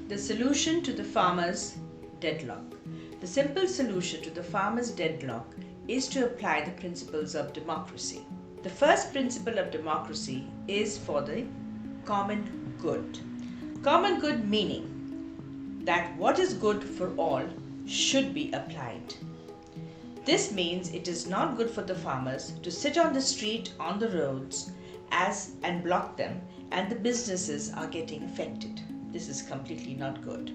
The solution to the farmers' deadlock. The simple solution to the farmers' deadlock is to apply the principles of democracy. The first principle of democracy is for the common good. Common good meaning that what is good for all should be applied. This means it is not good for the farmers to sit on the street, on the roads and block them, and the businesses are getting affected. This is completely not good.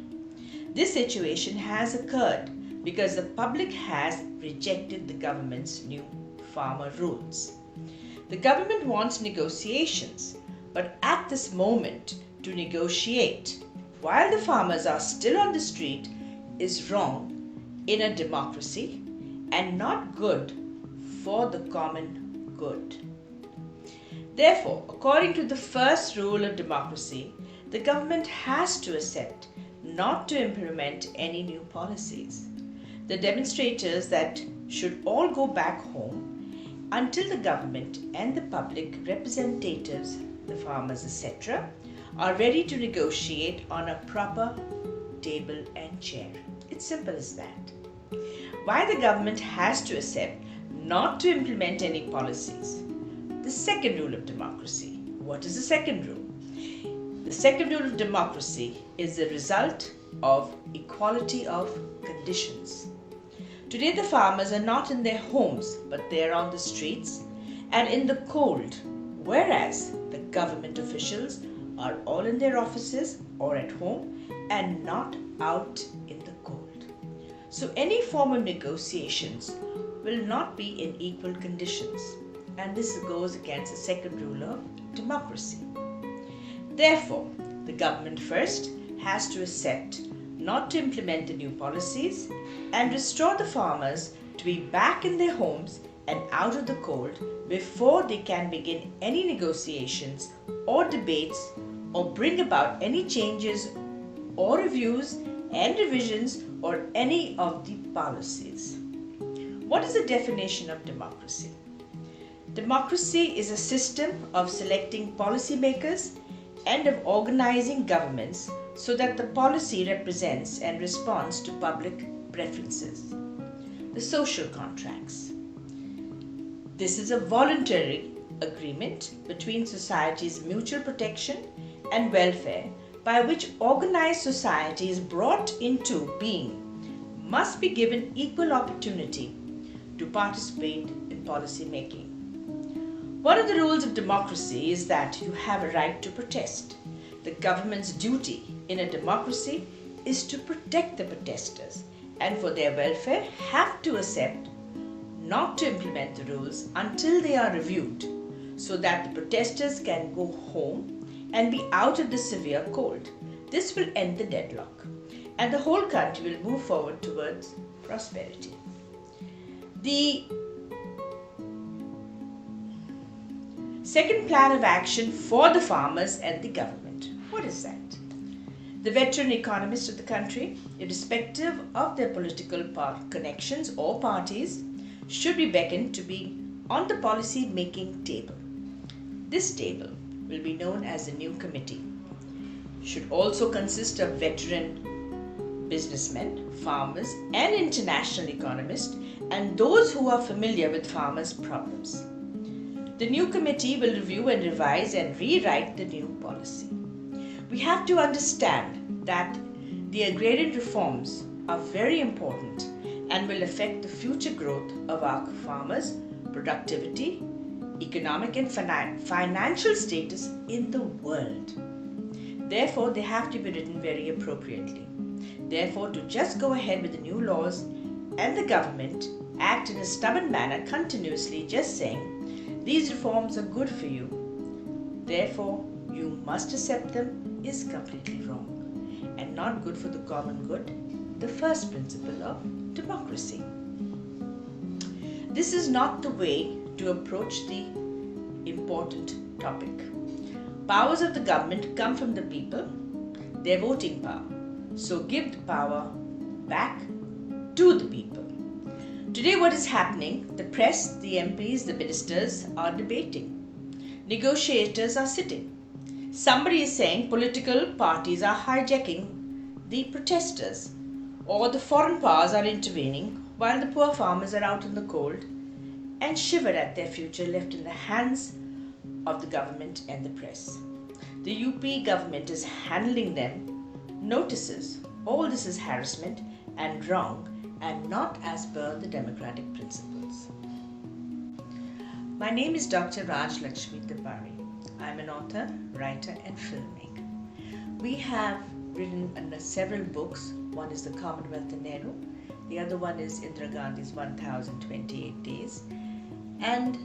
This situation has occurred because the public has rejected the government's new farmer rules. The government wants negotiations, but at this moment, to negotiate while the farmers are still on the street is wrong in a democracy and not good for the common good. Therefore, according to the first rule of democracy, the government has to accept not to implement any new policies. The demonstrators that should all go back home until the government and the public representatives, the farmers, etc., are ready to negotiate on a proper table and chair. It's simple as that. Why the government has to accept not to implement any policies. The second rule of democracy. What is the second rule? The second rule of democracy is the result of equality of conditions. Today the farmers are not in their homes, but they are on the streets and in the cold, whereas the government officials are all in their offices or at home and not out in the cold. So any form of negotiations will not be in equal conditions, and this goes against the second rule of democracy. Therefore, the government first has to accept not to implement the new policies and restore the farmers to be back in their homes and out of the cold before they can begin any negotiations or debates or bring about any changes or reviews and revisions or any of the policies. What is the definition of democracy? Democracy is a system of selecting policymakers and of organizing governments so that the policy represents and responds to public preferences. The social contracts. This is a voluntary agreement between society's mutual protection and welfare by which organized society is brought into being must be given equal opportunity to participate in policy making. One of the rules of democracy is that you have a right to protest. The government's duty in a democracy is to protect the protesters and for their welfare have to accept not to implement the rules until they are reviewed so that the protesters can go home and be out of the severe cold. This will end the deadlock and the whole country will move forward towards prosperity. The second plan of action for the farmers and the government. What is that? The veteran economists of the country, irrespective of their political connections or parties, should be beckoned to be on the policy making table. This table will be known as the new committee. Should also consist of veteran businessmen, farmers and international economists and those who are familiar with farmers' problems. The new committee will review and revise and rewrite the new policy. We have to understand that the agrarian reforms are very important and will affect the future growth of our farmers, productivity, economic and financial status in the world. Therefore, they have to be written very appropriately. Therefore, to just go ahead with the new laws and the government act in a stubborn manner continuously just saying, these reforms are good for you, therefore you must accept them is completely wrong and not good for the common good, the first principle of democracy. This is not the way to approach the important topic. Powers of the government come from the people, their voting power. So give the power back to the people. Today what is happening? The press, the MPs, the ministers are debating. Negotiators are sitting. Somebody is saying political parties are hijacking the protesters or the foreign powers are intervening while the poor farmers are out in the cold and shiver at their future left in the hands of the government and the press. The UP government is handling them, notices all this is harassment and wrong and not as per the democratic principles. My name is Dr. Raj Darbari. I am an author, writer and filmmaker. We have written several books. One is The Commonwealth in Nehru, the other one is Indira Gandhi's 1028 Days, and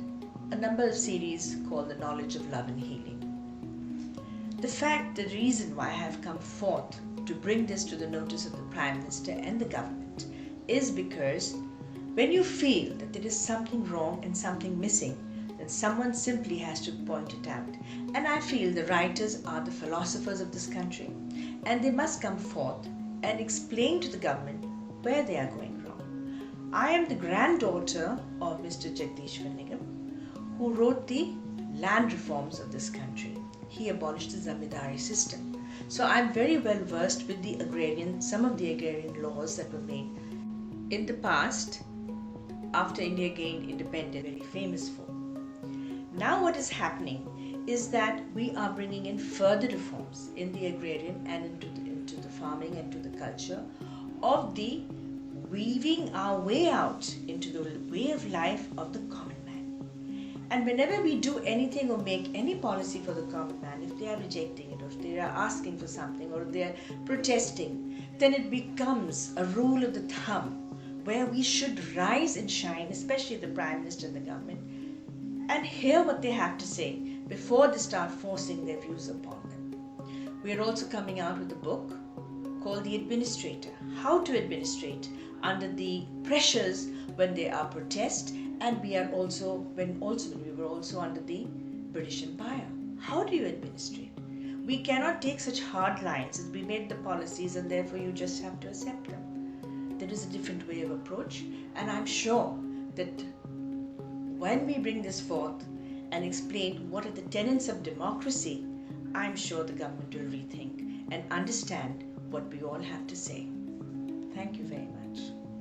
a number of series called The Knowledge of Love and Healing. The reason why I have come forth to bring this to the notice of the Prime Minister and the government is because when you feel that there is something wrong and something missing, then someone simply has to point it out. And I feel the writers are the philosophers of this country, and they must come forth and explain to the government where they are going wrong. I am the granddaughter of Mr. Jagdish Nigam, who wrote the land reforms of this country. He abolished the zamindari system. So I'm very well versed with some of the agrarian laws that were made in the past after India gained independence, very famous for. Now what is happening is that we are bringing in further reforms in the agrarian and into the farming and to the culture of the weaving our way out into the way of life of the common man. And whenever we do anything or make any policy for the common man, if they are rejecting it or if they are asking for something or if they are protesting, then it becomes a rule of the thumb where we should rise and shine, especially the Prime Minister and the government, and hear what they have to say before they start forcing their views upon them. We are also coming out with a book called The Administrator, how to administrate under the pressures when there are protests, and we are also when we were also under the British Empire. How do you administrate? We cannot take such hard lines as we made the policies and therefore you just have to accept them. There is a different way of approach, and I'm sure that when we bring this forth and explain what are the tenets of democracy, I'm sure the government will rethink and understand what we all have to say. Thank you very much.